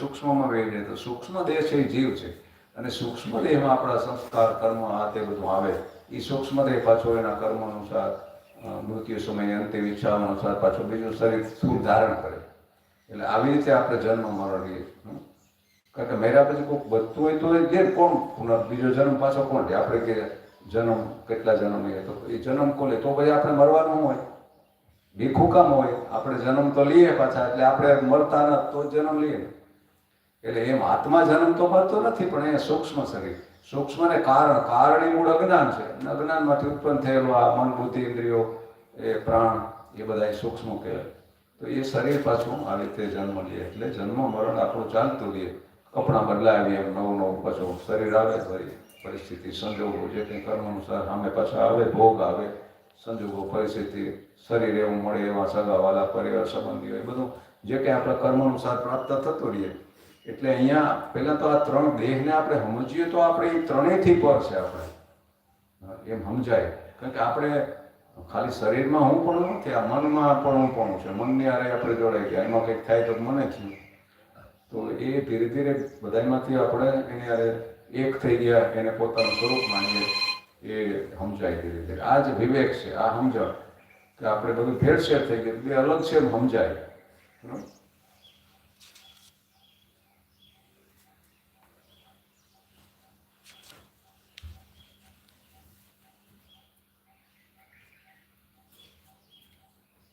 સૂક્ષ્મમાં વહી જાય તો સૂક્ષ્મ દેહ છે એ જીવ છે અને સૂક્ષ્મ દેહમાં આપણા સંસ્કાર કર્મ આ તે બધું આવે એ સૂક્ષ્મ દેહ પાછો એના કર્મ અનુસાર મૃત્યુ સમયે અંતિમ ઈચ્છા અનુસાર પાછું બીજું શરીર સ્થૂળ ધારણ કરે. એટલે આવી રીતે આપણે જન્મ મરણ લઈએ. કારણ કે મેરા પછી કોઈ બધું હોય તો જે કોણ બીજો જન્મ પાછો કોણ છે? આપણે કે જન્મ કેટલા જન્મ લઈએ તો એ જન્મ ખોલે તો પછી આપણે મરવાનું હોય, ભીખું કામ હોય. આપણે જન્મ તો લઈએ પાછા, એટલે આપણે મરતા ન તો જન્મ લઈએ. એટલે એમ આત્મા જન્મ તો મળતો નથી, પણ એ સૂક્ષ્મ શરીર, સૂક્ષ્મને કારણ એ મૂળ અજ્ઞાન છે. અજ્ઞાનમાંથી ઉત્પન્ન થયેલું આ મન બુદ્ધિ ઇન્દ્રિયો એ પ્રાણ એ બધા સૂક્ષ્મ કહેવાય. તો એ શરીર પાછું આવી રીતે જન્મ લે. એટલે જન્મ મરણ આપણું ચાલતું રહે. કપડાં બદલાવીએ એમ નવું પાછું શરીર આવે, પરિસ્થિતિ સંજોગો જે કંઈ કર્મ અનુસાર સામે પાછા આવે, ભોગ આવે, સંજોગો પરિસ્થિતિ શરીર એવું મળે એવા સગાવાલા પરિવાર સંબંધીઓ એ બધું જે કંઈ આપણા કર્મ અનુસાર પ્રાપ્ત થતું રહીએ. એટલે અહીંયા પહેલાં તો આ ત્રણ દેહને આપણે સમજીએ તો આપણે એ ત્રણેયથી પર છે. આપણે એમ સમજાય. કારણ કે આપણે ખાલી શરીરમાં હું પણ નથી, આ મનમાં પણ હું પણ છે. મનની હારે આપણે જોડાઈ ગયા, એમાં કંઈક થાય તો મને થયું. તો એ ધીરે ધીરે બધામાંથી આપણે એની હારે એક થઈ ગયા, એને પોતાનું સ્વરૂપ માનીએ, એ સમજાય ધીરે ધીરે. આ જ વિવેક છે, આ સમજણ કે આપણે બધું ભેળસેળ થઈ ગયું, બે અલગ છે એમ સમજાય.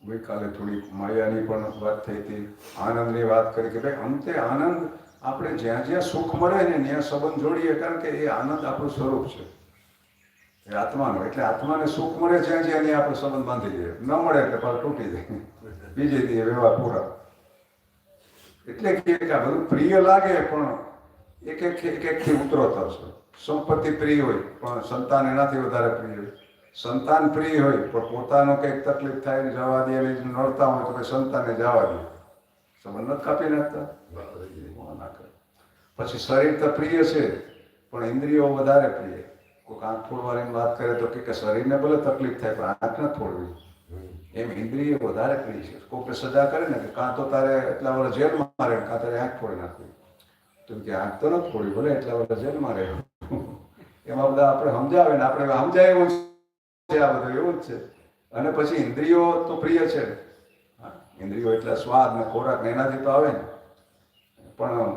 ગઈકાલે થોડી માયાની પણ વાત થઈ હતી, આનંદની વાત કરી કે ભાઈ અંતે આનંદ આપણે જ્યાં જ્યાં સુખ મળે ને ત્યાં સંબંધ જોડીએ. કારણ કે એ આનંદ આપણું સ્વરૂપ છે, એ આત્માનો. એટલે આત્માને સુખ મળે જ્યાં જ્યાં ત્યાં આપણે સંબંધ બાંધી દઈએ, ન મળે એટલે પાછું તૂટી જાય, બીજે દી વ્યવહાર પૂરા. એટલે કે આ બધું પ્રિય લાગે પણ એક એકથી ઉતરોતર છે. સંપત્તિ પ્રિય હોય પણ સંતાન એનાથી વધારે પ્રિય હોય. સંતાન પ્રિય હોય પણ પોતાનો કંઈક તકલીફ થાય ને જવા દે, નડતા હોય તો સંતાનને જવા દે, સંબંધ નથી કાપી નાખતા. પછી શરીર તો પ્રિય છે પણ ઇન્દ્રિયો વધારે પ્રિય. કોઈક આંખ ફોડવાની વાત કરે તો કે શરીરને ભલે તકલીફ થાય પણ આંખ ન ફોડવી, એમ ઇન્દ્રિય વધારે પ્રિય છે. કોઈક સજા કરે ને કે કાં તો તારે એટલા વર્ષ જેલમાં રહે, કાં તારે આંખ ફોડી નાખવી. તો કે આંખ તો નથી ફોડી, ભલે એટલા વર્ષ જેલમાં રહે. એમાં બધા આપણે સમજાવે ને આપણે સમજાય એવું છે. આ બધું એવું જ છે. અને પછી ઇન્દ્રિયો તો પ્રિય છે. ઇન્દ્રિયો એટલે સ્વાદ ને ખોરાક ને એનાથી તો આવે ને. પણ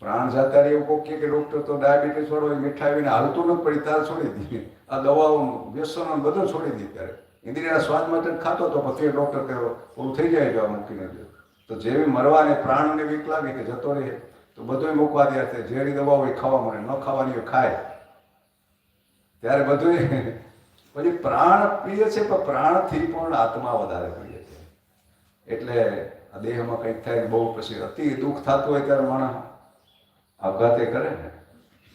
પ્રાણ જાતા એવું કોક કે ડૉક્ટર તો ડાયાબિટીસ વાળો મીઠાઈ હાલતું નથી પડી તાર છોડી દીધી, આ દવાઓ વ્યસનો બધું છોડી દીધી. ત્યારે ઇન્દ્રિયના સ્વાદ માટે ખાતો તો પછી ડૉક્ટર કહે પૂરું થઈ જાય જો મૂકીને દે. તો જેવી મરવાને પ્રાણને બીક લાગે કે જતો રહે તો બધું મૂકવા દે. ઝેરી દવા હોય ખાવા મળે, ન ખાવાની હોય ખાય. ત્યારે બધું પછી પ્રાણ પ્રિય છે પણ પ્રાણથી પણ આત્મા વધારે પ્રિય છે. એટલે આ દેહમાં કંઈક થાય બહુ પછી અતિ દુઃખ થતું હોય ત્યારે માણસ આપઘાતે કરે ને,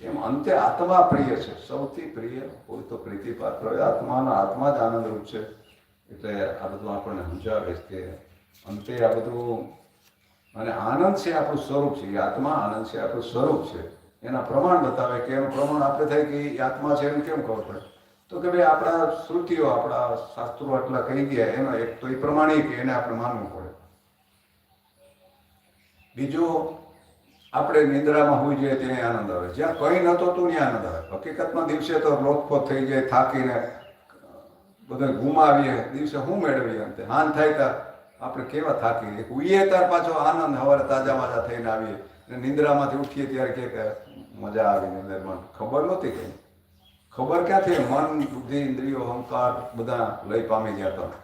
એમ અંતે આત્મા પ્રિય છે, સૌથી પ્રિય. કોઈ તો પ્રીતિપાત્ર હોય આત્માના, આત્મા જ આનંદરૂપ છે. એટલે આ બધું આપણને સમજાવે છે કે અંતે આ બધું, અને આનંદ છે આપણું સ્વરૂપ છે. એ આત્મા આનંદ છે આપણું સ્વરૂપ છે. એના પ્રમાણ બતાવે કે એનું પ્રમાણ આપણે થાય કે એ આત્મા છે એમ કેમ ખબર પડે? તો કે ભાઈ આપણા શ્રુતિઓ, આપણા શાસ્ત્રો આટલા કહી ગયા, એનો એક તો એ પ્રમાણે કે એને આપણે માનવું પડે. બીજું, આપણે નિદ્રામાં હોઈ જઈએ ત્યાં આનંદ આવે, જ્યાં કંઈ નહોતો તું ત્યાં આનંદ આવે. હકીકતમાં દિવસે તો લોથપોથ થઈ જાય, થાકીને બધું ગુમાવીએ, દિવસે શું મેળવીએ? અંતે હાન થાય ત્યાં આપણે કેવા થાકી ઉઈએ ત્યાર પાછો આનંદ, સવારે તાજા માજા થઈને આવીએ. અને નિંદ્રામાંથી ઉઠીએ ત્યારે કે મજા આવી નિંદરમાં. ખબર નહોતી કંઈ. ખબર ક્યાંથી? મન બુદ્ધિ ઇન્દ્રિયો અહંકાર બધા લઈ પામી ગયા હતા.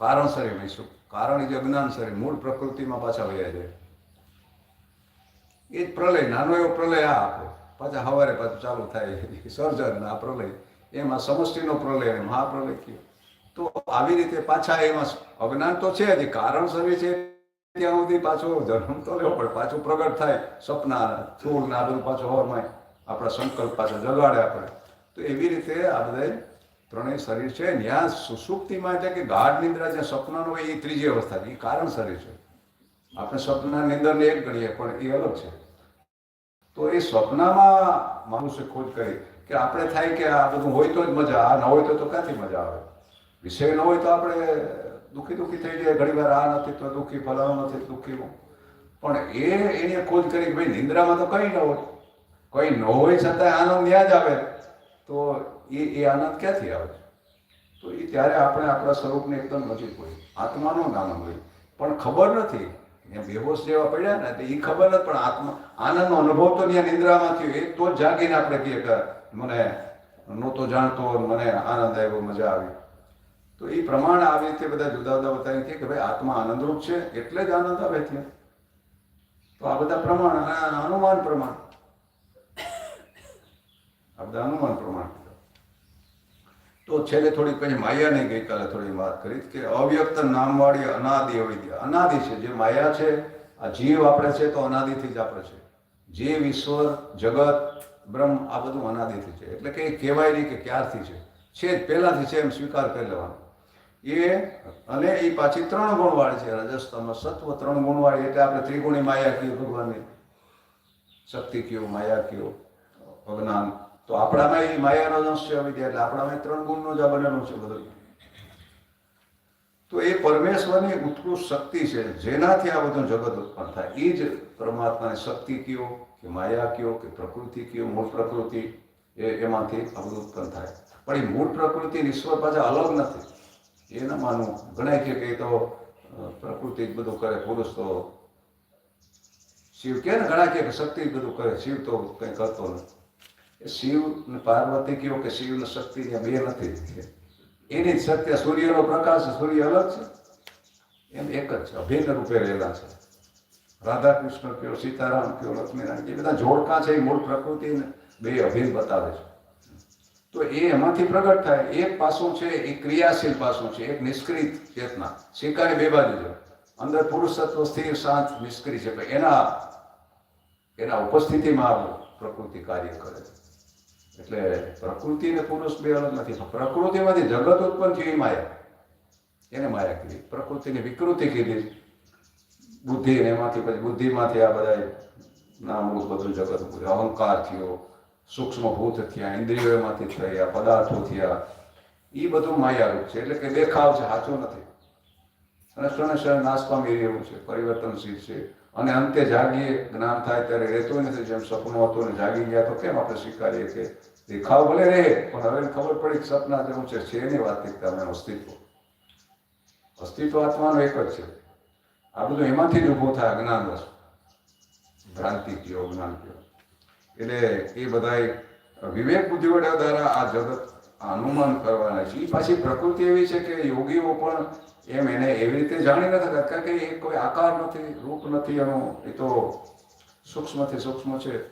કારણ શરીર નહીં, કારણ જે અજ્ઞાન શરીર મૂળ પ્રકૃતિમાં પાછા વયા જાય. એ જ પ્રલય, નાનો એવો પ્રલય આ આપો, પાછા સવારે પાછું ચાલુ થાય સર્જન. આ પ્રલય એમાં સમષ્ટિનો પ્રલય અને મહાપ્રલય કયો. તો આવી રીતે પાછા એમાં અજ્ઞાન તો છે જ, કારણ શરીર છે ત્યાં સુધી પાછો જન્મ તો લેવો પડે, પાછું પ્રગટ થાય સપના સ્થૂળ ને આ બધું પાછું હવારમાં આપણા સંકલ્પ પાછો જગાડે આપણે. તો એવી રીતે આ બધા ત્રણેય શરીર છે. ત્યાં સુષુપ્તિમાં એટલે કે ગાઢ નિંદ્રા જ્યાં સપનાનો હોય એ ત્રીજી અવસ્થા, એ કારણ શરીર છે. આપણે સપના નિંદરને એક ગણીએ પણ એ અલગ છે. તો એ સ્વપ્નમાં માણસે ખોજ કરી કે આપણે થાય કે આ બધું હોય તો જ મજા, આ ન હોય તો ક્યાંથી મજા આવે? વિષય ન હોય તો આપણે દુઃખી થઈ જાય ઘણી વાર. આ નથી તો દુઃખી, ફલાણું નથી દુઃખી. પણ એને ખોજ કરી કે ભાઈ નિંદ્રામાં તો કંઈ ન હોય, કંઈ ન હોય છતાં આનંદ ત્યાં જ આવે, તો એ આનંદ ક્યાંથી આવે? તો એ ત્યારે આપણે આપણા સ્વરૂપને એકદમ નજીક હોય, આત્માનો જ આનંદ હોય, પણ ખબર નથી. એમ બેહોશ જેવા પડ્યા ને તો એ ખબર નથી, પણ આનંદનો અનુભવ તો ત્યાં નિંદ્રામાં થયો. એ તો જ જાગીને આપણે કહીએ કે મને નહોતો જાણતો, મને આનંદ આવ્યો, મજા આવી. તો એ પ્રમાણ આવી રીતે બધા જુદા જુદા બતાવી કે ભાઈ આત્મા આનંદરૂપ છે એટલે જ આનંદ આવે ત્યાં. તો આ બધા પ્રમાણ, અનુમાન પ્રમાણ, આ બધા અનુમાન પ્રમાણ. તો છેલ્લે થોડીક પછી માયાની ગઈકાલે થોડી વાત કરી કે અવ્યક્ત નામવાળી અનાદિ અવિદ્યા. અનાદિ છે જે માયા છે, આ જીવ આપણે છે તો અનાદિથી જ આપણે છે. જીવ, ઈશ્વર, જગત, બ્રહ્મ આ બધું અનાદિથી છે. એટલે કે એ કહેવાય નહીં કે ક્યારથી છે જ પહેલાંથી છે એમ સ્વીકાર કરી લેવાનો. અને એ પાછી 3 ગુણવાળી છે, રજસ તમસ સત્વ 3 ગુણવાળી. એટલે આપણે ત્રિગુણી માયા કયો ભગવાનની, શક્તિ કયો, માયા કયો, અજ્ઞાન. તો આપણામાં એ માયાનો અંશ છે અવિદ્યા, એટલે આપણામાં 3 ગુણનો જ આ બનેલું છે બધું. તો એ પરમેશ્વરની ઉત્કૃષ્ટ શક્તિ છે જેનાથી આ બધું જગત ઉત્પન્ન થાય. એ જ પરમાત્માની શક્તિ કયો કે માયા કયો કે પ્રકૃતિ કયો, મૂળ પ્રકૃતિ, એમાંથી આ બધું ઉત્પન્ન થાય. પણ એ મૂળ પ્રકૃતિ ઈશ્વર પાછા અલગ નથી, એ ન માનવું. ઘણા કે એ તો પ્રકૃતિ જ બધું કરે, પુરુષ તો શિવ કે ને, ઘણા કે શક્તિ જ બધું કરે, શિવ તો કંઈ કરતો નથી. શિવ ને પાર્વતી કયો કે શિવ ને શક્તિ બે નથી. એની જ શક્તિ, સૂર્યનો પ્રકાશ, સૂર્ય અલગ છે, એમ એક જ છે, અભિન્ન રૂપે રહેલા છે. રાધા કૃષ્ણ કયો, સીતારામ કયો, લક્ષ્મીનારાયણ, એ બધા જોડકા છે, એ મૂળ પ્રકૃતિને બે અભિન્ન બતાવે છે. તો એ એમાંથી પ્રગટ થાય. એક પાસું છે એ ક્રિયાશીલ પાસું છે, એક નિષ્ક્રિય ચેતના. સિક્કાની બે બાજુ છે. અંદર પુરુષ તત્વ સ્થિર શાંત નિષ્ક્રિય છે, એના ઉપસ્થિતિમાં પ્રકૃતિ કાર્ય કરે છે. એટલે પ્રકૃતિ અને પુરુષ બે અલગ નથી. પ્રકૃતિમાંથી જગત ઉત્પન્ન થયું, એ માયા, એને માયા કીધી. પ્રકૃતિની વિકૃતિ કીધી બુદ્ધિ, એમાંથી પછી બુદ્ધિમાંથી આ બધા નામરૂપ બધું જગત, અહંકાર થયો, સૂક્ષ્મ ભૂત થયા, ઇન્દ્રિયો એમાંથી થયા, પદાર્થો થયા, એ બધું માયારૂપ છે. એટલે કે દેખાવ છે, સાચું નથી. અને ક્ષણે નાશ પામી રહ્યું છે, પરિવર્તનશીલ છે. અને અંતે જાગીએ, જ્ઞાન થાય ત્યારે રહેતું નથી. જેમ સપનું હતું ને જાગી ગયા તો કેમ આપણે સ્વીકારીએ કે દેખાવ ભલે રહે, પણ હવે ખબર પડી કે સપના જેવું છે એની વાસ્તવિકતા, અમે અસ્તિત્વ આત્માનો એક જ છે. આ બધું એમાંથી જ ઊભું થાય, અજ્ઞાન વસ્તુ, ભ્રાંતિ કયો, જ્ઞાન કયો. એટલે એ બધા વિવેક બુદ્ધિ વડા દ્વારા આ જગત અનુમાન કરવાના છે. એ પાછી પ્રકૃતિ એવી છે કે યોગીઓ પણ એમ એને એવી રીતે જાણી નથી શકતા, કારણ કે એ કોઈ આકાર નથી, રૂપ નથી એનું, એ તો સૂક્ષ્મથી સૂક્ષ્મ છે.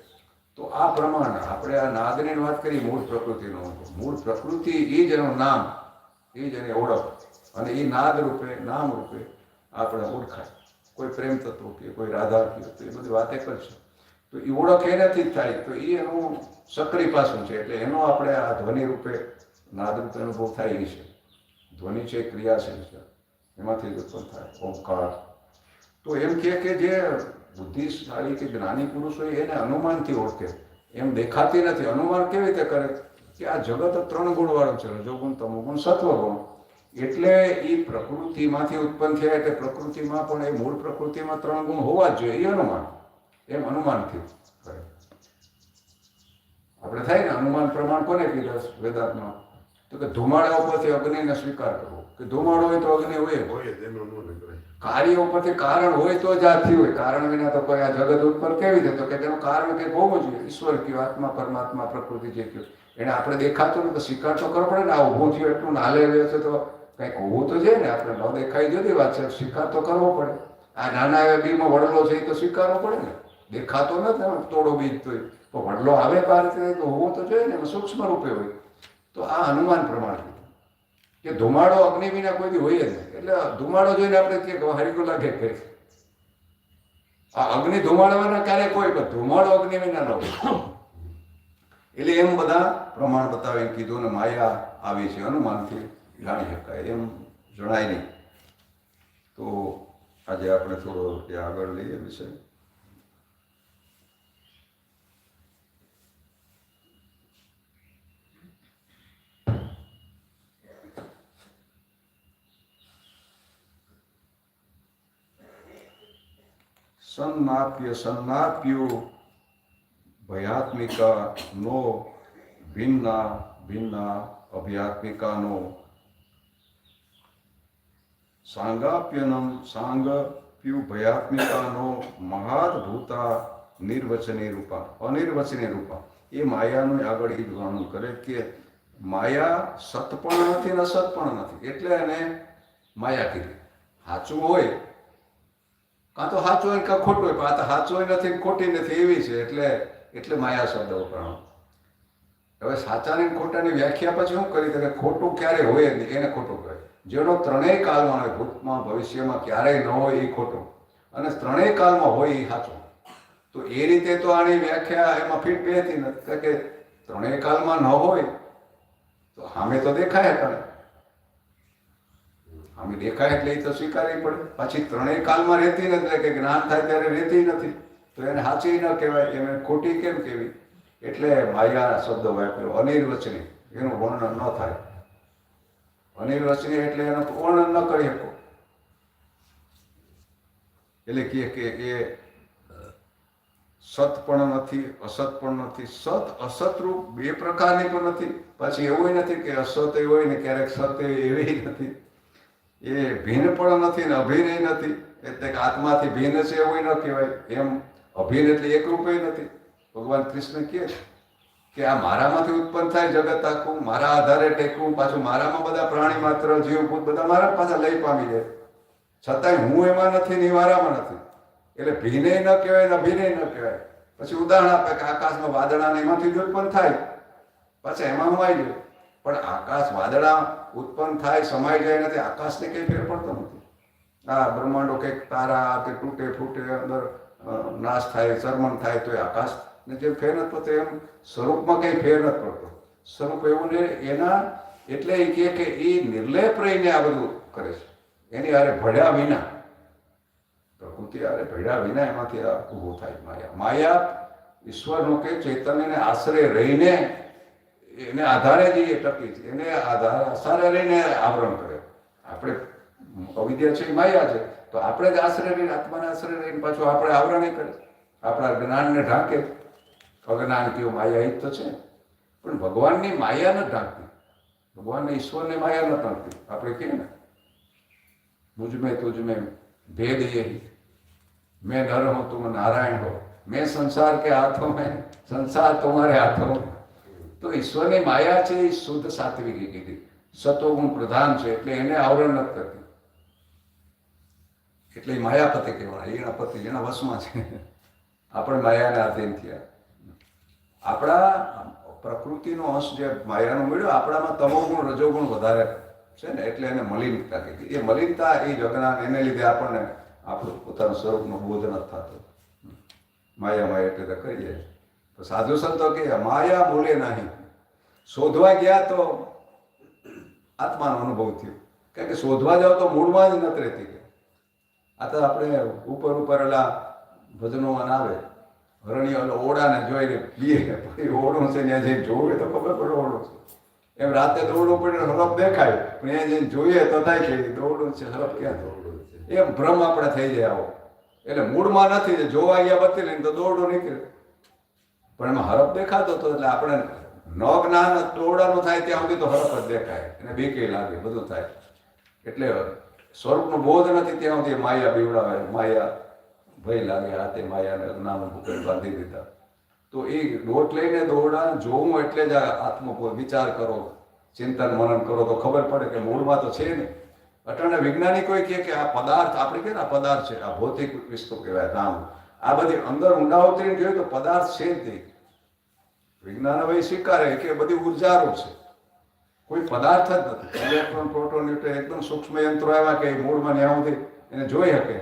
તો આ પ્રમાણે આપણે આ નાદની વાત કરી, મૂળ પ્રકૃતિનો. મૂળ પ્રકૃતિ એ જ એનું નામ, એ જ એની ઓળખ, અને એ નાદ રૂપે, નામ રૂપે આપણે ઓળખાય. કોઈ પ્રેમ તત્વ કે કોઈ રાધા કે, તો એ બધી વાત એક જ છે. તો એ ઓળખ એનાથી જ થાય. તો એ એનું સક્રિય પાસું છે. એટલે એનો આપણે આ ધ્વનિ રૂપે, નાદ રૂપે અનુભવ થાય એ છે. ધ્વનિ છે, ક્રિયાશીલ છે, એમાંથી જ ઉત્પન્ન થાય ઓમકાર. તો એમ કે જે બુદ્ધિશાળી કે જ્ઞાની પુરુષ હોય એને અનુમાનથી ઓળખે, એમ દેખાતી નથી. અનુમાન કેવી રીતે કરે કે આ જગત 3 ગુણવાળું છે, રજોગુણ, તમોગુણ, સત્વગુણ. એટલે એ પ્રકૃતિમાંથી ઉત્પન્ન થયા, એટલે પ્રકૃતિમાં પણ એ મૂળ પ્રકૃતિમાં 3 ગુણ હોવા જ જોઈએ, એ અનુમાન. એમ અનુમાનથી કરે. આપણે થાય ને અનુમાન પ્રમાણ કોને કીધા વેદાંતમાં? તો કે ધુમાડા ઉપરથી અગ્નિને સ્વીકાર કરવો, કે ધુમાડો હોય તો અગ્નિ હોય. કાર્ય ઉપરથી કારણ હોય તો જ આ થયું હોય. કારણ વિના તો કોઈ આ જગત ઉત્પન્ન કેવી રીતે? તો કે તેનું કારણ કંઈક હોવું જોઈએ. ઈશ્વર કયો, આત્મા, પરમાત્મા, પ્રકૃતિ જે કયો, એને આપણે દેખાતું ને તો સ્વીકાર તો કરવો પડે ને. આ ઊભું થયું એટલું નાલે રહ્યો છે તો કંઈક હોવું તો છે ને. આપણે ન દેખાય જુદી વાત છે, સ્વીકાર તો કરવો પડે. આ નાના એવા બીમાં વડલો છે એ તો સ્વીકારવો પડે ને. દેખાતો નથી, તોડો બીજ તો વડલો આવે બહાર તો હોવું તો જોઈએ ને, એમાં સૂક્ષ્મ રૂપે હોય. તો આ અનુમાન પ્રમાણ કે ધુમાડો અગ્નિ વિના કોઈ દી હોય જ નહીં. એટલે ધુમાડો જોઈને આપણે કે હરીકો લાગે કે આ અગ્નિ ધુમાડવાના ક્યારે કોઈ, પણ ધુમાડો અગ્નિ વિના ન હોય. એટલે એમ બધા પ્રમાણ બતાવીને કીધું ને માયા આવી છે, અનુમાનથી જાણી શકાય, એમ જણાય નહીં. તો આજે આપણે થોડો આગળ લઈએ વિષય. સન્નાપ્યો ભયાત્મિકા નો ભિન્ના ભિન્ના અભ્યાત્મિકાનો સાંગાપ્યુ ભયાત્મિકાનો મહાદભૂતા નિર્વચની રૂપા અનિર્વચની રૂપા. એ માયાનું આગળ એ જ વર્ણન કરે કે માયા સત પણ નથી ને અસત પણ નથી, એટલે એને માયા કીધી. સાચું હોય કાં તો સાચું હોય કાં ખોટું હોય, પણ આ તો સાચું હોય નથી ખોટી નથી એવી છે, એટલે માયા શબ્દ વપરાણો. હવે સાચાની ખોટાની વ્યાખ્યા પછી શું કરી કે ખોટું ક્યારે હોય નહીં એને ખોટું કહે. જેનો ત્રણેય કાળમાં હોય, ભૂતમાં ભવિષ્યમાં ક્યારેય ન હોય એ ખોટું, અને ત્રણેય કાળમાં હોય એ સાચું. તો એ રીતે તો આની વ્યાખ્યા એમાં ફીટ બેસતી નથી કે ત્રણેય કાળમાં ન હોય તો સામે તો દેખાય, તને સામે દેખાય એટલે એ તો સ્વીકારવી પડે. પછી ત્રણેય કાળમાં રહેતી નથી કે જ્ઞાન થાય ત્યારે રહેતી નથી, તો એને સાચી ન કહેવાય, એને ખોટી કેમ કહેવી? એટલે માયા શબ્દ વાપર્યો. અનિર્વચની, એનું વર્ણન ન થાય. અનિર્વચની એટલે એનું વર્ણન ન કરી શકો. એટલે કે એ સત પણ નથી, અસત પણ નથી. સત અસત રૂપ બે પ્રકારની પણ નથી. પછી એવું નથી કે અસત હોય ને ક્યારેક સત એવી નથી. એ ભિન્ન પણ નથી ને અભિન્ન નથી, એટલે કે આત્માથી ભિન્ન છે એવું ન કહેવાય. એમ અભિન્ન એટલે એકરૂપે નથી. ભગવાન કૃષ્ણ કહે કે આ મારામાંથી ઉત્પન્ન થાય જગત આખું, મારા આધારે ટેકવું, પાછું મારામાં બધા પ્રાણી માત્ર જીવભૂત બધા મારા પાછા લઈ પામી જાય, છતાંય હું એમાં નથી ને મારામાં નથી. એટલે ભિન્ને ન કહેવાય ને અભિનય ન કહેવાય. પછી ઉદાહરણ આપે કે આકાશમાં વાદળા ને એમાંથી જ ઉત્પન્ન થાય, પાછા એમાં સમાઈ જાય. પણ આકાશ વાદળા ઉત્પન્ન થાય સમાઈ જાય નથી, આકાશને કંઈ ફેર પડતો નથી. આ બ્રહ્માંડો કંઈક તારા કે તૂટે ફૂટે અંદર નાશ થાય, ચરમણ થાય, તો એ આકાશને જે ફેર નથી પડતો એમ સ્વરૂપમાં કંઈ ફેર નથી પડતો. સ્વરૂપ એવું ને એના એટલે એ કહે કે એ નિર્લેપ રહીને આ બધું કરે છે, એની હારે ભળ્યા વિના, પ્રકૃતિ હારે ભળ્યા વિના એમાંથી આ ઊભું થાય માયા. માયા ઈશ્વરનો કે ચૈતન્યને આશરે રહીને એને આધારે જ એ ટકી છે, એને આધારે રહીને આવરણ કરે. આપણે અવિદ્યા છે એ માયા છે, તો આપણે જ આશરે રહીને આત્માને આશરે રહીને પાછું આપણે આવરણ કરે, આપણા જ્ઞાનને ઢાંકે. અજ્ઞાન કયું માયા એ જ તો છે, પણ ભગવાનની માયા ન ઢાંકતી, ભગવાનને ઈશ્વરને માયા ન ઢાંકતી. આપણે કહીએ ને મુझ में तुझ में भेद यही, मैं नर हूं तुम नारायण हो, मैं संसार के हाथों में, संसार तुम्हारे हाथों में. તો ઈશ્વરની માયા છે એ શુદ્ધ સાત્વિકી કીધી, સતોગુણ પ્રધાન છે, એટલે એને આવરણ નથી કરતી. એટલે માયાપતિ કહેવાય. એના પતિ એના વશમાં છે. આપણે માયાને આધીન થયા. આપણા પ્રકૃતિનો અંશ જે માયાનો મળ્યો, આપણામાં તમોગુણ રજોગુણ વધારે છે ને, એટલે એને મલિનતા કીધી. એ મલિનતા એ જગના, એને લીધે આપણને આપણું પોતાનું સ્વરૂપનો બોધ નથી થતો. માયા એટલે કરી જાય. તો સાધુ સંતો કે માયા બોલે નહીં. શોધવા ગયા તો આત્માનો અનુભવ થયો, કારણ કે શોધવા જાવ તો મૂળમાં જ નથી રહેતી. આ તો આપણે ઉપર એલા ભજનોમાં આવે, હરણીઓ ઓરડાને જોઈને પીએ, પછી ઓરડું છે ત્યાં જઈને જોવે તો ખબર પડે ઓરડું છે. એમ રાતે દોડવું પડે, હરફ દેખાય, પણ એ જઈને જોઈએ તો થાય કે દોડું છે, હરફ ક્યાં દોડું છે, એમ ભ્રમ આપણે થઈ જાય આવો. એટલે મૂળમાં નથી, જોવા ગયા બધી લઈને તો દોડું નીકળે, પણ એમાં હરફ દેખાતો હતો. એટલે આપણે ન જ્ઞાન દોડાનું થાય ત્યાં સુધી તો હરફ જ દેખાય, એને બીકે લાગે, બધું થાય. એટલે સ્વરૂપનો બોધ નથી ત્યાં સુધી માયા બીવડાવે, માયા ભય લાગે, હાથે માયાને જ્ઞાન ભૂખે બાંધી દીધા. તો એ દોટ લઈને દોરડા જોવું એટલે જ આત્મ વિચાર કરો, ચિંતન મનન કરો તો ખબર પડે કે મૂળમાં તો છે ને. અટાણે વૈજ્ઞાનિકો કહે કે આ પદાર્થ, આપણે કે આ પદાર્થ છે, આ ભૌતિક વસ્તુ કહેવાય, નામ. આ બધી અંદર ઊંડા ઉતરીને જોઈએ તો પદાર્થ છે જ નહીં. વિજ્ઞાન હવે સ્વીકારે કે બધી ઉર્જારૂપ છે, કોઈ પદાર્થ જ નથી. ઇલેક્ટ્રોન, પ્રોટોન, ન્યુટ્રોન એકદમ સૂક્ષ્મ યંત્રો આવ્યા કે મૂળમાં ન્યા સુધી એને જોઈ શકે.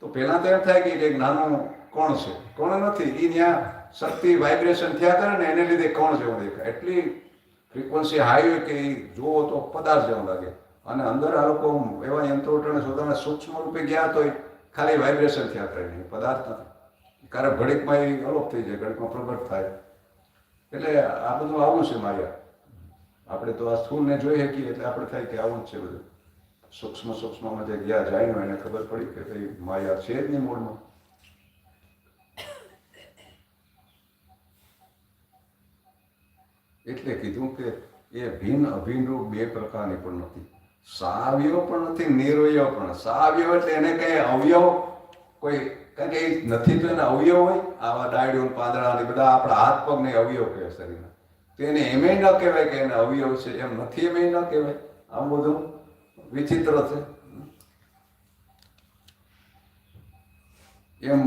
તો પહેલાં તો એમ થાય કે એક નાનું કોણ છે, કોણ નથી, એ ત્યાં શક્તિ વાઇબ્રેશન થયા કરે ને એને લીધે કોણ જેવું દેખાય. એટલી ફ્રીક્વન્સી હાઈ હોય કે એ જુઓ તો પદાર્થ જેવું લાગે. અને અંદર આ લોકો એવા યંત્રો શોધવાના સૂક્ષ્મ રૂપે ગયા તો ખાલી વાઇબ્રેશન થયા કરે, નહીં પદાર્થ નથી. કારણ ઘડીકમાં એ અલોપ થઈ જાય, ઘડીકમાં પ્રગટ થાય. એટલે આ બધું આવું છે માયા. આપણે તો આ સ્થૂળને જોઈ શકીએ એટલે આપણે થાય કે આવું જ છે બધું. સૂક્ષ્મમાં જે ગયા જાય ને એને ખબર પડી કે ભાઈ માયા છે જ નહીં મૂળમાં. એટલે કીધું કે એ ભિન્ન અભિન્ન રૂપ બે પ્રકારની પણ નથી, સાવયવ પણ નથી, નિરવયવ પણ. સાવયવ એટલે એને કઈ અવયવ કોઈ, કારણ કે એ નથી તો એને અવયવ હોય. આવા ડાયડું પાંદડા ને બધા આપણા હાથ પગ ને અવયવ કહે શરીરના, તો એને એમે ન કહેવાય કે એને અવયવ છે, એમ નથી એમ ન કહેવાય. આમ બધું વિચિત્ર છે. એમ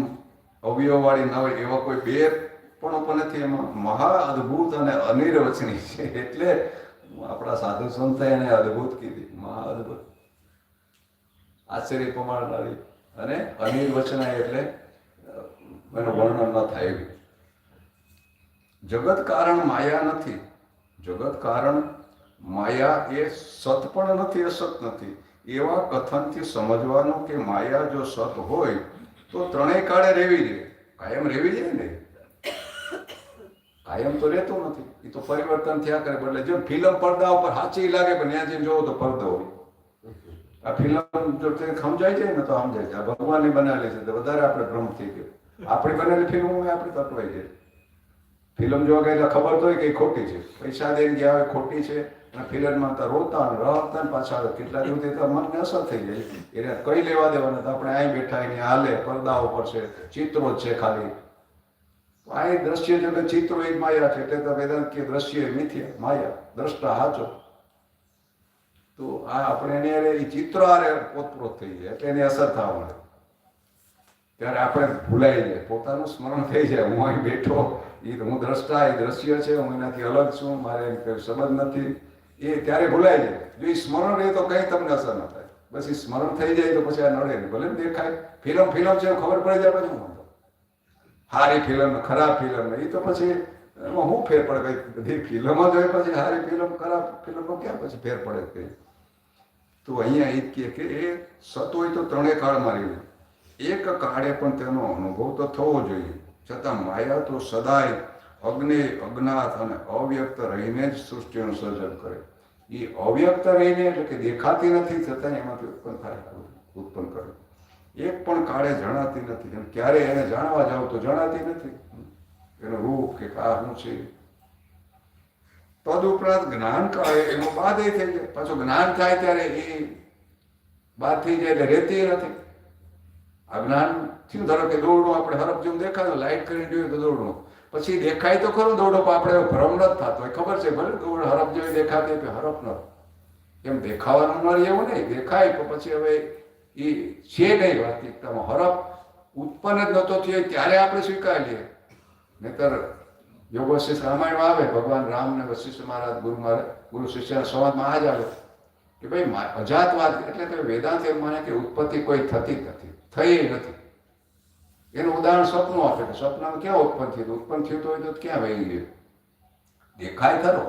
અવયવ વાળી ન હોય એવા કોઈ બે પણ નથી. એમાં મહા અદભુત અને અનિર્વચનીય છે. એટલે આપણા સાધુ સંતો એને અદભુત કીધી, મહા અદભુત, આશ્ચર્ય પ્રમાણવાળી અને અનિર્વચનાય, એટલે એનું વર્ણન ન થાય એવી. જગત કારણ માયા નથી. જગત કારણ માયા એ સત પણ નથી, અસત નથી. એવા કથનથી સમજવાનું કે માયા જો સત હોય તો ત્રણેય કાળે રહેવી જોઈએ. કાયમ રહેવી જોઈએ ને, કાયમ તો રહેતું નથી. એ તો પરિવર્તન થયા કરે. બદલે જો ફિલ્મ પડદા ઉપર સાચી લાગે પણ ત્યાં જઈને જોવો તો પડદો હોય. આ ફિલ્મ જો સમજાય છે ને તો સમજાય છે. આ ભગવાનની બનાવેલી છે તો વધારે આપણે ભ્રમ થઈ ગયો. આપણી બનેલી ફિલ્મો આપણે તટવાઈ જાય. ફિલ્મ જોવા ગયા એટલે ખબર તો હોય કે ખોટી છે, પૈસા દઈને ગયા હોય ખોટી છે, અને ફિલ્મમાં તો રોતા રહતા ને પાછા કેટલા દિવસથી તો મનને અસર થઈ જાય. એને કઈ લેવા દેવાના, તો આપણે અહીં બેઠા એની હાલે પડદા ઉપર છે, ચિત્રો જ છે ખાલી. આ દ્રશ્ય જગત ચિત્રો એક માયા છે. એટલે તો વેદાંત કે દ્રશ્ય મિથ્યા, માયા દ્રષ્ટા હાચો. તો આ આપણે એને એ ચિત્ર આરે પોતપ્રોત થઈ જાય એટલે એની અસર થવા મળે. ત્યારે આપણે ભૂલાઈ જાય, પોતાનું સ્મરણ થઈ જાય. હું અહીં બેઠો, હું દ્રષ્ટા, એ દ્રશ્ય છે, હું એનાથી અલગ છું, મારે કોઈ સંબંધ નથી, એ ત્યારે ભૂલાઈ જાય. જો એ સ્મરણ રહે તો કંઈ તમને અસર ન થાય. બસ એ સ્મરણ થઈ જાય તો પછી આ નડે નહીં. ભલે દેખાય ફિલ્મ છે ખબર પડી જાય પછી વાંધો. સારી ફિલ્મ ખરાબ ફિલ્મ એ તો પછી એમાં શું ફેર પડે? કઈ બધી ફિલ્મો જોઈએ પછી સારી ફિલ્મ ખરાબ ફિલ્મનો ક્યાં પછી ફેર પડે કઈ? તો અહીંયા એ જ કે એ સત હોય તો ત્રણેય કાળમાં રહેવું. એક કાળે પણ તેનો અનુભવ તો થવો જોઈએ. છતાં માયા તો સદાય અગ્નિ, અજ્ઞાત અને અવ્યક્ત રહીને જ સૃષ્ટિનું સર્જન કરે. એ અવ્યક્ત રહીને એટલે કે દેખાતી નથી, છતાં એમાંથી ઉત્પન્ન થાય, ઉત્પન્ન કરે. એક પણ કાળે જણાતી નથી. અને ક્યારે એને જાણવા જાવ તો જણાતી નથી એનું રૂપ કે આ શું છે. તદુપરાંત જ્ઞાન કાળે એનો બાદ એ થઈ જાય. પાછું જ્ઞાન થાય ત્યારે એ બાદ થઈ જાય એટલે રહેતી નથી. આ જ્ઞાન થયું, ધારો કે દોરડું આપણે હરફ જેવું દેખાય, લાઈટ કરીને જોઈએ તો દોરડું પછી દેખાય તો ખરું દોરડો, પણ આપણે ભ્રમ ન થતો હોય. ખબર છે ભલે દોરડો હરફ જેવી દેખાતી કે હરફ ન, એમ દેખાવાનું મળે એવું નહીં. દેખાય તો પછી હવે એ છે નહીં વાસ્તવિકતામાં. હરફ ઉત્પન્ન જ નહોતો થયો ત્યારે આપણે સ્વીકારી લઈએ. નહીતર યોગ વશિષ્ઠ રામાયણમાં આવે, ભગવાન રામ ને વશિષ્ઠ મહારાજ ગુરુ શિષ્યના સંવાદમાં આ જ આવે કે ભાઈ અજાતવાદ એટલે કે વેદાંત એમ માને કે ઉત્પત્તિ કોઈ થતી જ નથી, થઈ નથી. એનું ઉદાહરણ સપનું આપે કે સપનામાં ક્યાં ઉત્પન્ન થયું? ઉત્પન્ન થયું હોય તો ક્યાં વહી ગયું? દેખાય ખરો.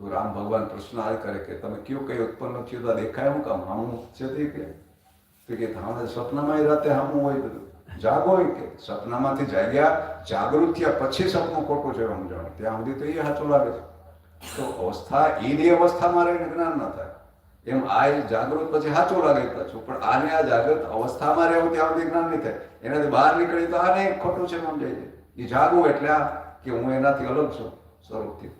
તો રામ ભગવાન પ્રશ્ન આ કરે કે તમે કયું કઈ ઉત્પન્ન થયું તો દેખાય હું કામ હામું છે તે કે સપનામાં રાતે હામું હોય બધું જાગો હોય કે સપનામાંથી જાગ્યા, જાગૃત થયા પછી સપનું ખોટું છે સમજાણું, ત્યાં સુધી તો એ સાચું લાગે છે. તો અવસ્થા એની અવસ્થામાં રહીને જ્ઞાન ન થાય. એમ આ જાગૃત પછી સાચું લાગે પાછું, પણ આને આ જાગૃત અવસ્થામાં રહેવું ત્યાં સુધી જ્ઞાન નહીં થાય. એનાથી બહાર નીકળી તો આને ખોટું છે સમજાય છે. એ જાગવું એટલે આ કે હું એનાથી અલગ છું સ્વરૂપથી.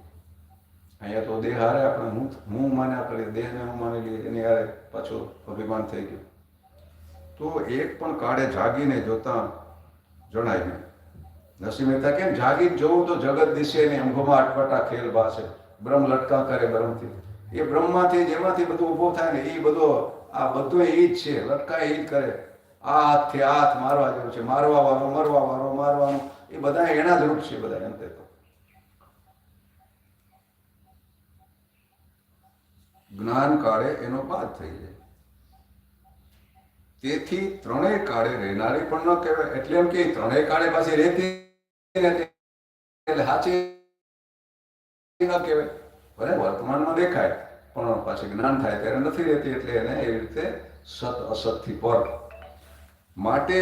અહીંયા તો દેહ હારે આપણે હું માન્યા કરીએ, દેહને હું માની લઈએ, એની હારે પાછું અભિમાન થઈ ગયું. તો એક પણ કાળે જાગીને જોતા જણાય નહીં. નરસિંહ મહેતા કેમ જાગી જોવું તો જગત દિશે ને અંગોમાં અટપટા ખેલ બાસે, બ્રહ્મ લટકા કરે બ્રહ્મથી. એ બ્રહ્મમાંથી જેમાંથી બધું ઊભો થાય ને એ બધો આ બધું એ જ છે, લટકાય એ જ કરે. આ હાથથી હાથ મારવા જેવું છે, મારવા વાળો મરવા વાળો મારવાનું, એ બધા એના જ રૂપ છે બધા. અંતે તો જ્ઞાન કાળે એનો બાદ થઈ જાય. તેથી ત્રણેય કાળે રહેનારી પણ ન કહેવાય. એટલે એમ કે ત્રણેય કાળે પાછી રહેતી એટલે સાચી ન કહેવાય. ભલે વર્તમાનમાં દેખાય પણ પાછી જ્ઞાન થાય ત્યારે નથી રહેતી. એટલે એને એવી રીતે સત અસતથી પર. માટે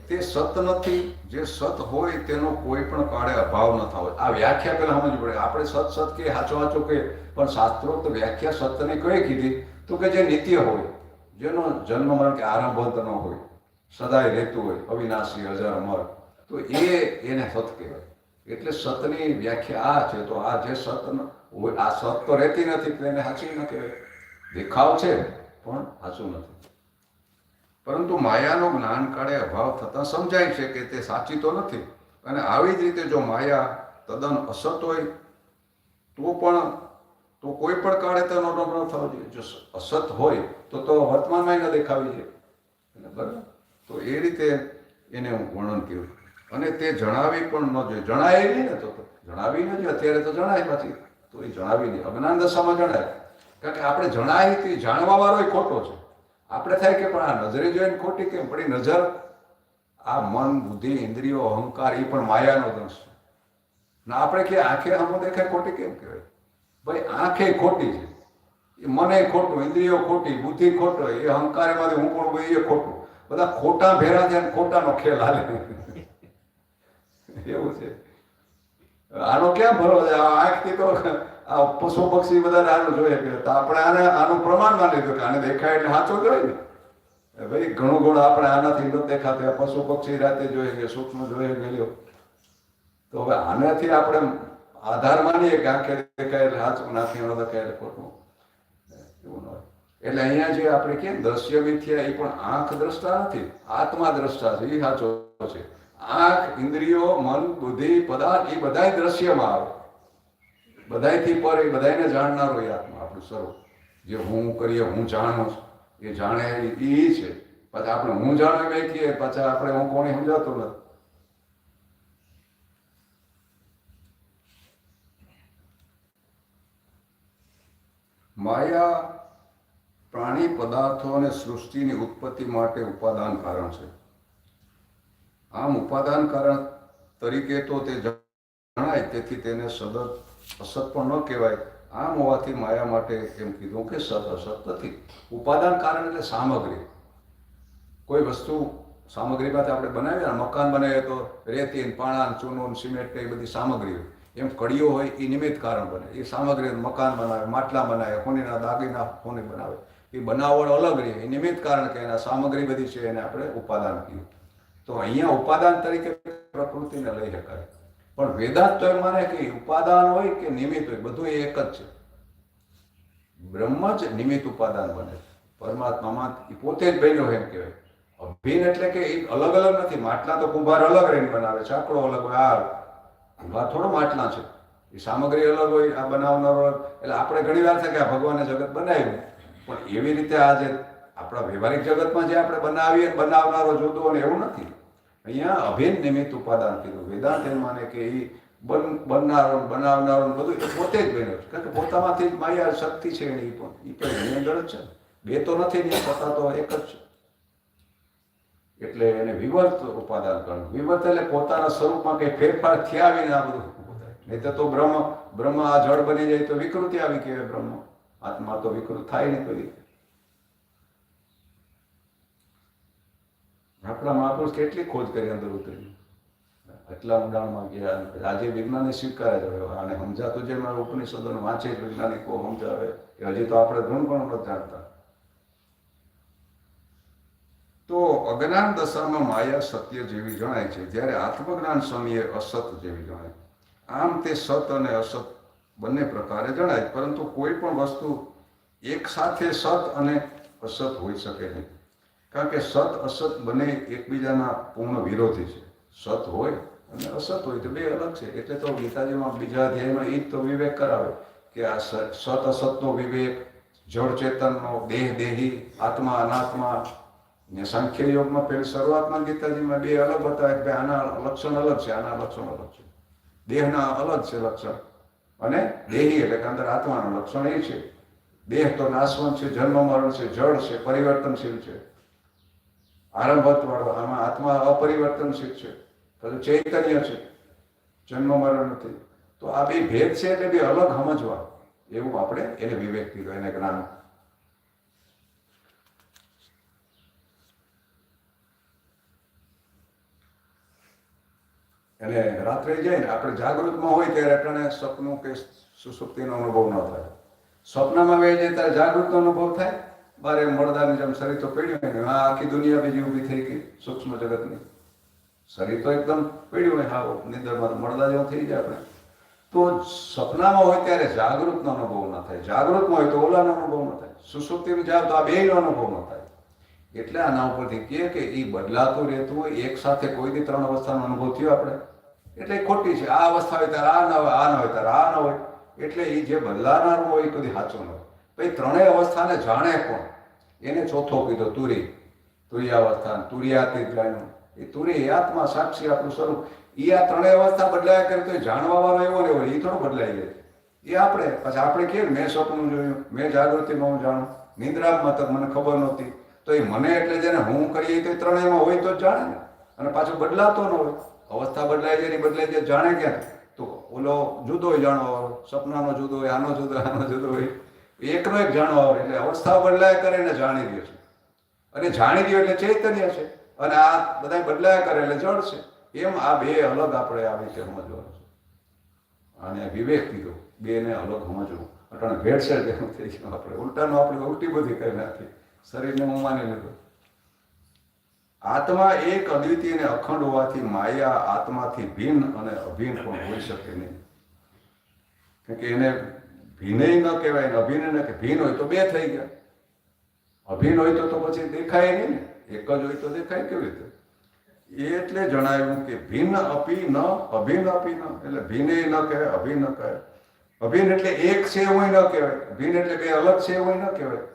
તે સત નથી. જે સત હોય તેનો કોઈ પણ કાળે અભાવ ન થવો. આ વ્યાખ્યા પેલા સમજવી પડે. આપણે સત સત કે સાચો સાચો કે, પણ શાસ્ત્રોક્ત વ્યાખ્યા સત્યને કઈ કીધી? તો કે જે નિત્ય હોય, જેનો જન્મ મરણ કે આરંભ ન હોય, સદાય રહેતું હોય, અવિનાશી અજર અમર, તો એને સત કહેવાય. એટલે સતની વ્યાખ્યા આ છે. તો આ જે સત આ સત તો રહેતી નથી, તેને સાચી ન કહેવાય. દેખાવ છે પણ સાચું નથી. પરંતુ માયાનો જ્ઞાન કાળે અભાવ થતાં સમજાય છે કે તે સાચી તો નથી. અને આવી જ રીતે જો માયા તદ્દન અસત હોય તો કોઈ પણ કાળે તેનો અનુભવ થવો જોઈએ. જો અસત હોય તો વર્તમાનમાં ન દેખાવી જોઈએ. બરાબર. તો એ રીતે એને હું વર્ણન કર્યું. અને તે જણાવી પણ ન જોઈએ. જણાય નહીં ને, તો જણાવી ન જોઈએ. અત્યારે તો જણાય, પાછી તો એ જણાવી નહીં. અજ્ઞાન દશામાં જણાય. કારણ કે આપણે જણાય તે જાણવા વાળો ખોટો છે. આપણે થાય કે પણ આ નજરે જોઈને ખોટી કેમ પડી? નજર, આ મન, બુદ્ધિ, ઇન્દ્રિયો, અહંકાર એ પણ માયાનો દંશ છે. ને આપણે કે આંખે હમો દેખાય ખોટી કેમ કહેવાય? ભાઈ આંખે ખોટી છે, એ મને ખોટું, ઇન્દ્રિયો ખોટી, બુદ્ધિ ખોટો, એ અહંકાર એમાંથી હું પણ એ ખોટું. બધા ખોટા ભેરા છે, ખોટાનો ખેલ હાલે. એવું છે. આનો ક્યાં ભરોસો? આંખથી તો આ પશુ પક્ષી બધા આનું જોઈએ કે આપણે આનું પ્રમાણ માની લીધું કે આને દેખાય એટલે સાચો કહેવાય ને. ભાઈ ઘણું ઘણું આપણે આનાથી ન દેખાતું. પશુ પક્ષી રાતે જોઈએ કે સૂક્ષ્મ જોઈએ ગયેલો, તો હવે આનાથી આપણે આધાર માનીએ કે આંખે દેખાય એટલે સાચું, નાખી ન દેખાય એટલે ખોટું. એવું ન હોય. એટલે અહીંયા જે આપણે કેમ દ્રશ્ય મિથ્યા, એ પણ આંખ દ્રષ્ટા નથી, આત્મા દ્રષ્ટા છે. એ સાચો છે. આંખ, ઇન્દ્રિયો, મન, બુદ્ધિ, પદાર્થ એ બધા દ્રશ્યમાં આવે. બધાથી પર એ બધાને જાણનારો એ આત્મા આપણું સ્વરૂપ. જે હું કરીએ, હું જાણું છું, એ જાણે એ છે. પછી આપણે હું જાણે બેઠીએ, પાછા આપણે હું કોને સમજાતું નથી. માયા પ્રાણી, પદાર્થો અને સૃષ્ટિની ઉત્પત્તિ માટે ઉપાદાન કારણ છે. આમ ઉપાદાન કારણ તરીકે તો તે જણાય, તેથી તેને સદત અસત પણ ન કહેવાય. આમ હોવાથી માયા માટે એમ કીધું કે સત અસત નથી. ઉપાદાન કારણ એટલે સામગ્રી. કોઈ વસ્તુ સામગ્રીમાંથી આપણે બનાવીએ, મકાન બનાવીએ તો રેતી, પાણા, ચૂનો, સિમેન્ટ, એ બધી સામગ્રી હોય. એમ કડીઓ હોય એ નિમિત્ત કારણ બને. એ સામગ્રી મકાન બનાવે, માટલા બનાવે, સોનીના દાગીના સોની બનાવે. એ બનાવડ અલગ રહે, એ નિમિત્ત કારણ કે એના સામગ્રી બધી છે, એને આપણે ઉપાદાન કહીએ. તો અહીંયા ઉપાદાન તરીકે પ્રકૃતિને લઈ શકાય. પણ વેદાંત તો એ માને કે ઉપાદાન હોય કે નિમિત્ત હોય, બધું એ એક જ છે. બ્રહ્મ જ નિમિત્ત ઉપાદાન બને. પરમાત્મામાં એ પોતે જ બન્યો એમ કહેવાય. અભિન્ન એટલે કે એ અલગ અલગ નથી. માટલા તો કુંભાર અલગ રહીને બનાવે, ચાકડો અલગ હોય. આ કુંભાર થોડો માટલા છે, એ સામગ્રી અલગ હોય, આ બનાવનારો અલગ. એટલે આપણે ઘણી વાર થાય કે આ ભગવાને જગત બનાવ્યું, પણ એવી રીતે આ જે આપણા વ્યવહારિક જગતમાં જે આપણે બનાવીએ, બનાવનારો જુદો, અને એવું નથી. અહીંયા અભિન્ન નિમિત્ત ઉપાદાન કીધું. વેદાંત એમ માને કે એ બનનારો, બનાવનારો બધું એ પોતે જ બન્યો છે. કારણ કે પોતામાંથી જ માયા શક્તિ છે એની, એ પણ એની અંદર જ છે. બે તો નથી ને, છતાં તો એક જ છે. એટલે એને વિવર્ત ઉપાદાન કરવું. વિવર્ત એટલે પોતાના સ્વરૂપમાં કંઈ ફેરફાર થયા વિના આ બધું. નહીં તો બ્રહ્મ આ જળ બની જાય તો વિકૃતિ આવી કહેવાય. બ્રહ્મ આત્મા તો વિકૃત થાય નહીં કોઈ. આપણા મહાપુરુષ કેટલી ખોજ કરી અંદર ઉતરી, એટલા ઊંડાણમાં ગયા. આજે વિજ્ઞાને સ્વીકારે છે. આને સમજાતું જેમ ઉપનિષદોને વાંચે વૈજ્ઞાનિકો સમજાવે, એ હજી તો આપણે ઘણું ઘણું નથી જાણતા. તો અજ્ઞાન દશામાં માયા સત્ય જેવી જણાય છે, જ્યારે આત્મજ્ઞાન સમયે અસત જેવી જણાય. આમ તે સત અને અસત બંને પ્રકારે જણાય, પરંતુ કોઈ પણ વસ્તુ એક સાથે સત અને અસત હોઈ શકે નહીં. કારણ કે સત અસત બંને એકબીજાના પૂર્ણ વિરોધી છે. સત હોય અને અસત હોય તો બે અલગ છે. એટલે તો ગીતાજીમાં બીજા અધ્યાયમાં એ જ તો વિવેક કરાવે કે આ સત અસતનો વિવેક, જળ ચેતનનો, દેહ દેહી, આત્મા અનાત્મા. ને સાંખ્ય યોગમાં પેલી શરૂઆતમાં ગીતાજીમાં બે અલગ બતાવે કે આના લક્ષણ અલગ છે, આના લક્ષણ અલગ છે. દેહના અલગ છે લક્ષણ, અને દેહી એટલે કે અંદર આત્માનું લક્ષણ એ છે. દેહ તો નાશવંત છે, જન્મ મરણ છે, જળ છે, પરિવર્તનશીલ છે, આરંભત વાળો. આમાં આત્મા અપરિવર્તનશીલ છે, પછી ચૈતન્ય છે, જન્મ મરણ નથી. તો આ બે ભેદ છે, એટલે બે અલગ સમજવા, એવું આપણે એને વિવેક કીધું, એને જ્ઞાન. અને રાત્રે જઈને આપણે જાગૃતમાં હોય ત્યારે આપણને સપનું કે સુસુપ્તિનો અનુભવ ન થાય. સ્વપ્નમાં વહી જાય ત્યારે જાગૃતનો અનુભવ થાય. બારે મળદાની જેમ શરીર તો પડ્યું ને, આ આખી દુનિયા બીજી ઊભી થઈ ગઈ સૂક્ષ્મ જગતની. શરીર તો એકદમ પડ્યું હોય, હા નિંદરમાં મળદા જેવું થઈ જાય આપણે. તો સપનામાં હોય ત્યારે જાગૃતનો અનુભવ ન થાય, જાગૃતમાં હોય તો ઓલાનો અનુભવ ન થાય, સુસુપ્તિમાં જાવ તો આ બેયનો અનુભવ ન થાય. એટલે આના ઉપરથી કહે કે એ બદલાતું રહેતું હોય, એક સાથે કોઈ દી ત્રણ અવસ્થાનો અનુભવ થયો આપણે, એટલે એ ખોટી છે. આ અવસ્થા હોય ત્યારે આ ન હોય, આ ન હોય ત્યારે આ ન હોય, એટલે એ જે બદલાનારું હોય એ કદી સાચું ન હોય. પછી ત્રણેય અવસ્થાને જાણે કોણ? એને ચોથો કીધો તુરી, તુર્યાવસ્થા, તુર્યાતીત જાણ્યું. એ તુરી આત્મા સાક્ષી આપણું સ્વરૂપ. એ આ ત્રણેય અવસ્થા બદલાયા કરે તો જાણવા વાળો એવો ને એવો, એ થોડું બદલાઈ જાય. એ આપણે પછી આપણે કહીએ મેં સ્વપ્ન જોયું, મેં જાગૃતિમાં હું જાણું, નિંદ્રામાં તો મને ખબર નહોતી. તો એ મને એટલે જેને હું કરીએ તો ત્રણેયમાં હોય તો જ જાણે ને. અને પાછું બદલાતો ન હોય, અવસ્થા બદલાય જાય બદલાય જાય, જાણે ક્યાં? તો ઓલો જુદો હોય જાણવા વાળો, સપનાનો જુદો હોય, આનો જુદો, આનો જુદો હોય, એકનો એક જાણવા વાળો. એટલે અવસ્થા બદલાય કરે એને જાણી દે છે, અને જાણી દે એટલે ચૈતન્ય છે, અને આ બધા બદલાયા કરે એટલે જળ છે. એમ આ બે અલગ આપણે આ વિશે સમજવાનું છે. અને વિવેક કીધું, બેને અલગ સમજવું. અટાણે ભેળસેળ જેવું થઈ ગયું, આપણે ઉલટાનું આપણે ઉલટી બધી કરી નાખી, શરીરને હું માની લીધું. આત્મા એક અદ્વિતીય અને અખંડ હોવાથી માયા આત્માથી ભિન્ન અને અભિન્ન પણ હોઈ શકે નહીં. કારણ કે એને ભિન્નય ન કહેવાય ને અભિન્ન ન કે ભિન્ન હોય તો બે થઈ ગયા. અભિન્ન હોય તો પછી દેખાય નહીં ને, એક જ હોય તો દેખાય કેવી રીતે? એટલે જણાવ્યું કે ભિન્ન અપી ન અભિન્ન અપી ન, એટલે ભિન્નય ન કહેવાય, અભિન્ન ન કહેવાય. અભિન્ન એટલે એક છે એવું ન કહેવાય, ભિન્ન એટલે બે અલગ છે એવું ન કહેવાય.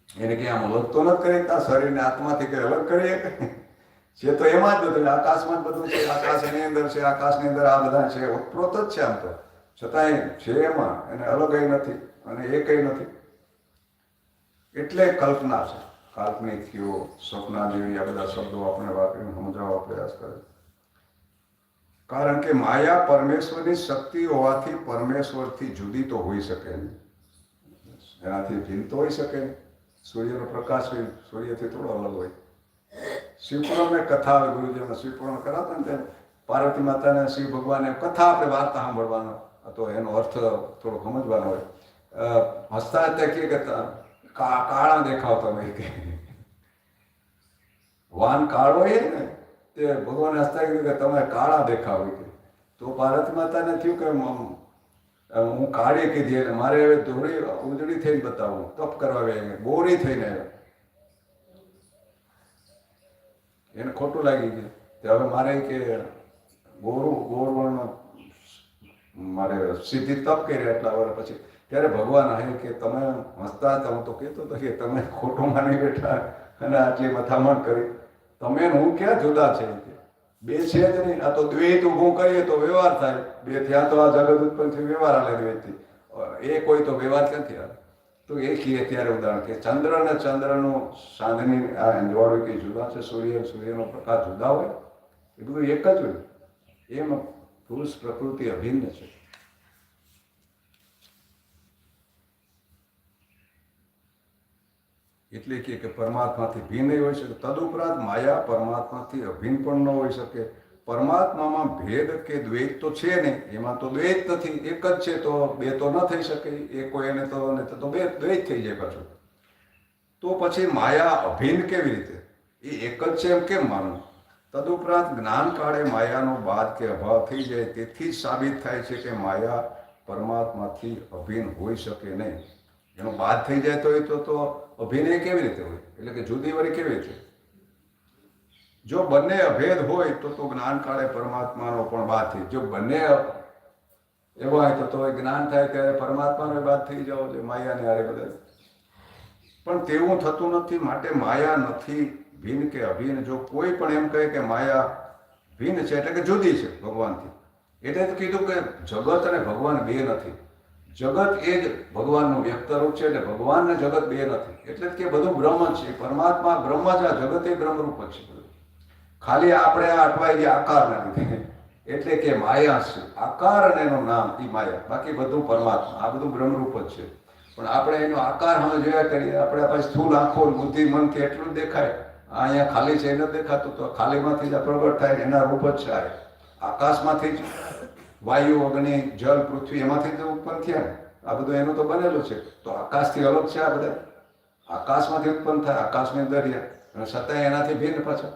એને કે આમ અલગ તો નથી કરી, આ શરીરને આત્માથી કઈ અલગ કરીએ છે તો એમાં જ બધું, આકાશમાં જ બધું છે, આકાશ એની અંદર છે, આકાશની અંદર આ બધા છે, ઓતપ્રોત જ છે આમ તો, છતાંય છે એમાં, એને અલગ નથી અને એકય નથી. એટલે કલ્પના છે, કાલ્પનિક થયો, સપના જેવી આ બધા શબ્દો આપણે વાપરીને સમજાવવા પ્રયાસ કરે. કારણ કે માયા પરમેશ્વરની શક્તિ હોવાથી પરમેશ્વરથી જુદી તો હોઈ શકે નહીં, એનાથી ભિન્ન તો હોઈ શકે નહીં. સૂર્યનો પ્રકાશ હોય, સૂર્યથી થોડો અલગ હોય. શિવપુરાણની કથા આવે, ગુરુજીને શિવપુરાણ કરાવતા ને તેમ પાર્વતી માતાને શિવ ભગવાને કથા આપણે વાર્તા સાંભળવાનો, તો એનો અર્થ થોડો સમજવાનો હોય. હસતા હસતા કે કાળા દેખાવતા હોય કે વાન કાળો હોય ને, તે ભગવાને હસતા કીધું કે તમે કાળા દેખાવ. તો પાર્વતી માતાને થયું કે હું કાળી કીધી, એટલે મારે હવે ધોળી ઉજળી થઈને બતાવું, તપ કરવા આવે, ગોરી થઈને આવ્યા. એને ખોટું લાગી ગયું. હવે મારે કે ગોરવણ મારે સીધી તપ કર્યા એટલા વર્ષ પછી. ત્યારે ભગવાન આવે કે તમે હસતા હતા, હું તો કહેતો હતો કે તમે ખોટું માની બેઠા અને આટલી મથામણ કરી, તમે હું ક્યાં જુદા છે? બે છે જ નહીં. આ તો દ્વૈત ઊભું કરીએ તો વ્યવહાર થાય, બે થયા તો આ જગત ઉત્પન્ન થયું, વ્યવહાર હાલે દ્વૈતથી. એક હોય તો વ્યવહાર ક્યાંથી આવે? તો એ કહીએ ત્યારે ઉદાહરણ કે ચંદ્ર અને ચંદ્રનું સાંજની આ અંજવાળું કે જુદા છે, સૂર્યનો પ્રકાશ જુદા હોય, એ બધું એક જ હોય. એમ પુરુષ પ્રકૃતિ અભિન્ન છે. એટલે કે પરમાત્માથી ભિન્ન હોઈ શકે. તદુપરાંત માયા પરમાત્માથી અભિન્ન પણ ન હોઈ શકે. પરમાત્મામાં ભેદ કે દ્વૈત તો છે નહીં, એમાં તો દ્વૈત નથી, એક જ છે, તો બે તો ન થઈ શકે. એક હોય એને તો બે દ્વૈત થઈ જાય પાછું. તો પછી માયા અભિન્ન કેવી રીતે? એ એક જ છે એમ કેમ માનવું? તદુપરાંત જ્ઞાન કાળે માયાનો બાદ કે અભાવ થઈ જાય, તેથી જ સાબિત થાય છે કે માયા પરમાત્માથી અભિન્ન હોઈ શકે નહીં. એનો બાદ થઈ જાય તો અભિનય કેવી રીતે હોય? એટલે કે જુદી વળી કેવી રીતે? જો બંને અભેદ હોય તો જ્ઞાન કાળે પરમાત્માનો પણ બાદ થઈ. જો બંને એવા હોય તો જ્ઞાન થાય ત્યારે પરમાત્માનો બાદ થઈ જાવ છે, માયાને હારે બધા. પણ તેવું થતું નથી. માટે માયા નથી ભિન્ન કે અભિન્ન. જો કોઈ પણ એમ કહે કે માયા ભિન્ન છે એટલે કે જુદી છે ભગવાનથી, એટલે તો કીધું કે જગત અને ભગવાન બે નથી. જગત એ જ ભગવાનનું વ્યક્ત રૂપ છે, એટલે ભગવાન ને જગત બે નથી. એટલે કે બધું બ્રહ્મ જ છે, પરમાત્મા બ્રહ્મ જ, આ જગત એ બ્રહ્મરૂપ જ છે. ખાલી આપણે આ અટવાઈ ગયા આકારના લીધે, એટલે કે માયા છે આકાર અને એનું નામ એ માયા, બાકી બધું પરમાત્મા, આ બધું બ્રહ્મરૂપ જ છે. પણ આપણે એનો આકાર હવે જોયા કરીએ, આપણે પાસે સ્થૂલ આંખો બુદ્ધિ મનથી એટલું જ દેખાય. અહીંયા ખાલી છે એ નથી દેખાતું, તો ખાલીમાંથી જ પ્રગટ થાય, એના રૂપ જ છે. આકાશમાંથી જ વાયુ, અગ્નિ, જલ, પૃથ્વી એમાંથી જ ઉત્પન્ન થયા ને. આ બધું એનું તો બનેલું છે. તો આકાશથી અલગ છે આ બધા. આકાશમાંથી ઉત્પન્ન થાય, આકાશની અંદર રહ્યા, અને છતાંય એનાથી ભિન્ન પાછા.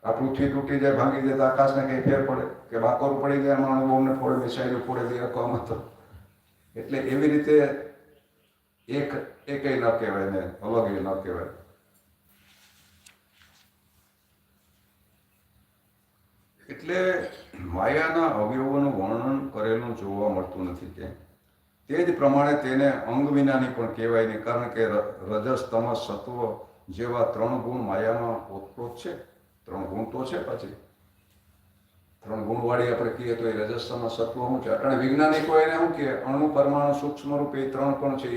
આ પૃથ્વી તૂટી જાય, ભાંગી જાય તો આકાશને કંઈ ફેર પડે કે બાકોર પડી જાય, માણસ બોમને ફોડે, મિસાઇલ ફોડે દે અકવામાં તો. એટલે એવી રીતે એકય ન કહેવાય ને અલગ ન કહેવાય. એટલે માયાના અવયવોનું વર્ણન કરેલું જોવા મળતું નથી. કે તે જ પ્રમાણે તેને અંગ વિનાની પણ કહેવાય નહીં, કારણ કે રજસ તમસ સત્વ જેવા 3 ગુણ માયામાં ઓતપ્રોત છે. 3 ગુણ તો છે, પછી 3 ગુણવાળી આપણે કહીએ તો એ રજસ તમસ સત્વ શું છે? અટાણે વૈજ્ઞાનિકો એને શું કહે, અણુ પરમાણુ સૂક્ષ્મ રૂપે એ 3 કણ છે,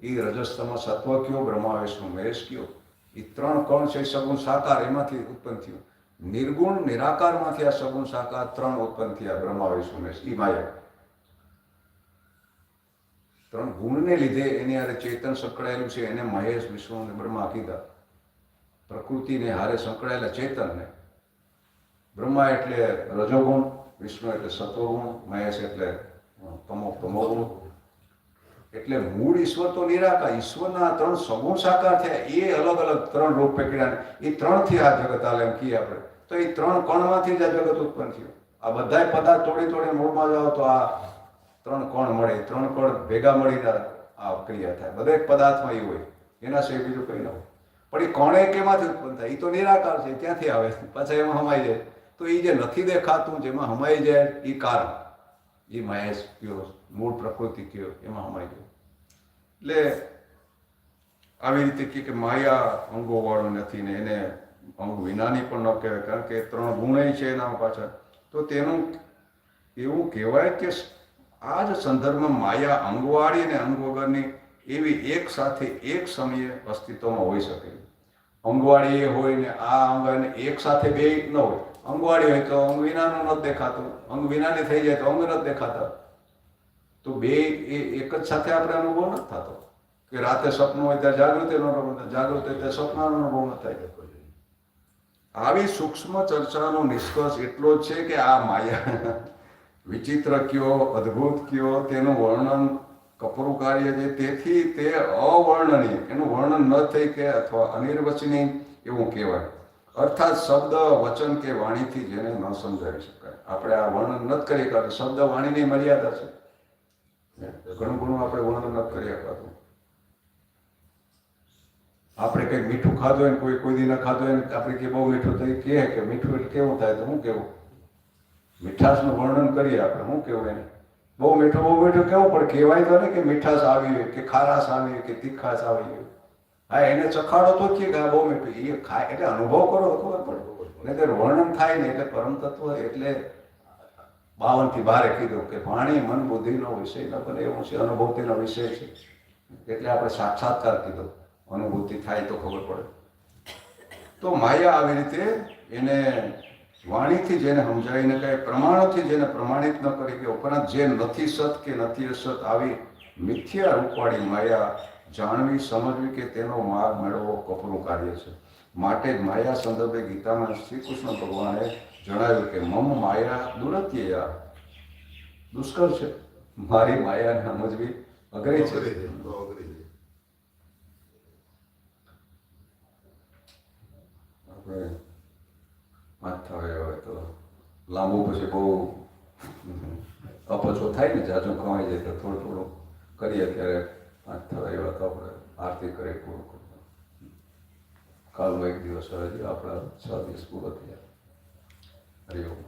એ રજસ તમસ સત્વ કયો, બ્રહ્માવેશનું મહેશ કયો, એ 3 કણ છે. સગુણ સાકાર એમાંથી ઉત્પન્ન થયું. નિર્ગુણ નિરાકારમાંથી આ સગુણ સાકાર 3 ઉત્પન્ન થયા, બ્રહ્માવેશનું મહેશ, એ માયા. 3 ગુણને લીધે એની હારે ચેતન સંકળાયેલું છે, એને મહેશ વિષ્ણુ અને બ્રહ્મા કીધા. પ્રકૃતિને હારે સંકળાયેલા ચેતનને. બ્રહ્મા એટલે રજોગુણ, વિષ્ણુ એટલે સત્વગુણ, મહેશ એટલે તમોગુણ. એટલે મૂળ ઈશ્વર તો નિરાકાર. ઈશ્વરના 3 સગુણ સાકાર થયા, એ અલગ અલગ 3 રૂપ પકડ્યા, એ 3થી આ જગત હાલે એમ કહીએ આપણે. તો એ 3 કણમાંથી જ આ જગત ઉત્પન્ન થયું. આ બધાય પદાર્થ તોડી મૂળમાં જાઓ તો આ 3 કણ મળે, 3 કણ ભેગા મળીને આ ક્રિયા થાય. દરેક પદાર્થમાં એ હોય, એના સિવાય બીજું કંઈ ન હોય. પણ એ કણે કેમાંથી ઉત્પન્ન થાય? એ તો નિરાકાર છે, ક્યાંથી આવે? પાછા એમાં હમાઈ જાય. તો એ જે નથી દેખાતું, જેમાં હમાઈ જાય, એ કારણ, એ મહેશ કયો, મૂળ પ્રકૃતિ કયો, એમાં હમાઈ જાય. એટલે આવી રીતે કે માયા અંગોવાળું નથી ને એને અંગ વિનાની પણ ન કહેવાય, કારણ કે 3 ગુણ છે એના પાછળ. તો તેનું એવું કહેવાય કે આ જ સંદર્ભમાં માયા અંગવાળી અને અંગ વગરની એવી એક સાથે એક સમયે અસ્તિત્વમાં હોઈ શકે. અંગવાળી એ હોય ને આ અંગ એક સાથે બે ન હોય. અંગવાળી હોય તો અંગ વિનાનું નથી દેખાતું, અંગ વિનાની થઈ જાય તો અંગ નથી દેખાતા. તો બે એ એક જ સાથે આપણે અનુભવ નથી થતો. કે રાતે સપનું હોય ત્યારે જાગૃતિ નો અનુભવ થાય, જાગૃતિ હોય ત્યારે સપનાનો અનુભવ ન થાય. આવી સૂક્ષ્મ ચર્ચાનો નિષ્કર્ષ એટલો જ છે કે આ માયા વિચિત્ર કયો, અદ્ભુત કયો, તેનું વર્ણન કપરું કાર્ય છે. તેથી તે અવર્ણનીય, એનું વર્ણન ન થઈ કે અથવા અનિર્વચનીય એવું કહેવાય. અર્થાત શબ્દ, વચન કે વાણીથી જેને ન સમજાવી શકાય. આપણે આ વર્ણન નથી કરી શકતા. શબ્દ વાણીની મર્યાદા છે, ઘણું ઘણું આપણે વર્ણન નથી કરી શકાતું. આપણે કંઈક મીઠું ખાધું હોય ને કોઈ દી ન ખાધું હોય ને આપણે કે બહુ મીઠું થઈ કહે કે મીઠું એટલે કેવું થાય, તો શું કેવું? મીઠાશનું વર્ણન કરીએ આપણે, શું કેવું એને? બહુ મીઠું કેવું? પણ કહેવાય તો ને કે મીઠાશ આવી હોય કે ખારાશ આવી હોય કે તીખાશ આવી હોય. હા, એને ચખાડો તો કે આ બહુ મીઠું, એ ખાય એટલે અનુભવ કરો તો ખબર પડે. એટલે વર્ણન થાય ને એટલે પરમ તત્વ. એટલે 52 થી 12 કીધું કે વાણી મન બુદ્ધિનો વિષય ન બને એવું છે, અનુભૂતિનો વિષય છે. એટલે આપણે સાક્ષાત્કાર કીધો, અનુભૂતિ થાય તો ખબર પડે. તો માયા આવી રીતે એને વાણીથી જેને સમજાવીને કહે, પ્રમાણોથી જેને પ્રમાણિત ન કરી કે, ઉપરાંત જે નથી સત કે નથી અસત આવી મિથ્યા રૂપવાળી માયા જાણવી, સમજવી કે તેનો માર્ગ મેળવવો કપરું કાર્ય છે. માટે જ માયા સંદર્ભે ગીતામાં શ્રી કૃષ્ણ ભગવાને જણાવ્યું કે મમ માયા દુરત્યયા, દુષ્કર છે. મારી માયાને સમજવી અઘરી છે. આપણે માથા હોય તો લાંબુ પછી બહુ અપચો થાય ને, જાજુ કમાઈ જાય તો થોડું થોડું કરીએ ત્યારે માથા એવા તો આપણે આરતી કરીએ પૂરું કરતા. કાલનો એક દિવસ હજી આપણા 6 દિવસ પૂરો થયા. હરિઓમ.